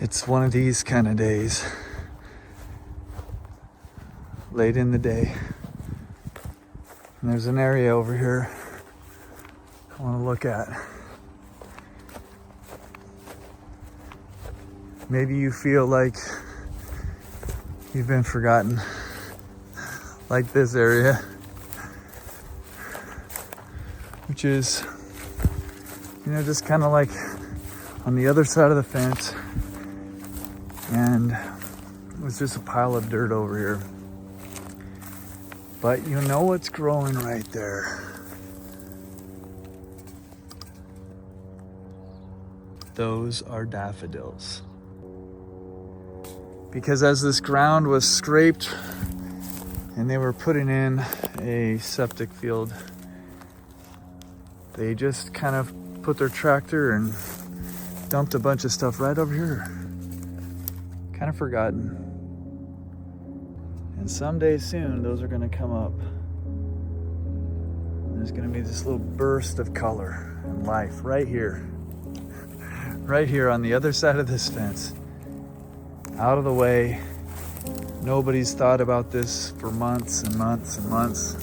It's one of these kind of days, late in the day. And there's an area over here I want to look at. Maybe you feel like you've been forgotten, like this area, which is, just kind of like on the other side of the fence, and it was just a pile of dirt over here. But you know what's growing right there? Those are daffodils. Because as this ground was scraped and they were putting in a septic field, they just kind of put their tractor and dumped a bunch of stuff right over here. Kind of forgotten. And someday soon, those are gonna come up. And there's gonna be this little burst of color and life right here. Right here on the other side of this fence. Out of the way. Nobody's thought about this for months and months and months.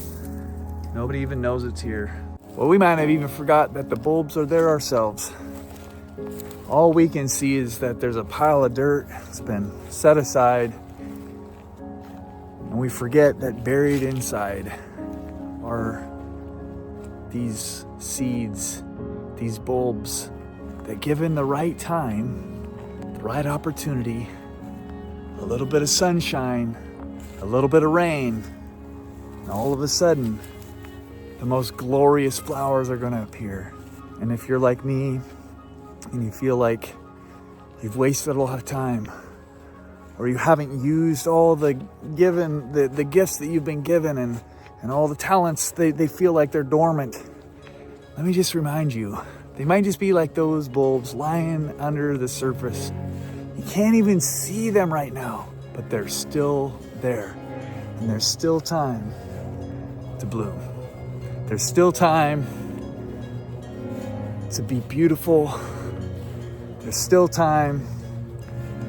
Nobody even knows it's here. Well, we might have even forgot that the bulbs are there ourselves. All we can see is that there's a pile of dirt that's been set aside. And we forget that buried inside are these seeds, these bulbs that, given the right time, the right opportunity, a little bit of sunshine, a little bit of rain, and all of a sudden, the most glorious flowers are going to appear. And if you're like me and you feel like you've wasted a lot of time, or you haven't used all the gifts that you've been given and all the talents, they feel like they're dormant, let me just remind you, they might just be like those bulbs lying under the surface. You can't even see them right now, but they're still there. And there's still time to bloom. There's still time to be beautiful. There's still time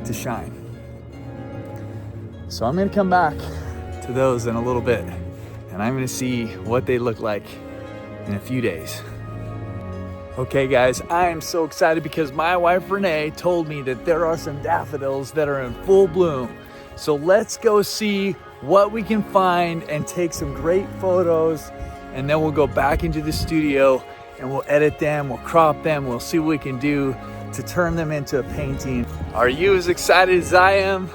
to shine. So I'm gonna come back to those in a little bit, and I'm gonna see what they look like in a few days. Okay guys, I am so excited because my wife Renee told me that there are some daffodils that are in full bloom. So let's go see what we can find and take some great photos, and then we'll go back into the studio and we'll edit them, we'll crop them, we'll see what we can do to turn them into a painting. Are you as excited as I am?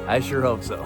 I sure hope so.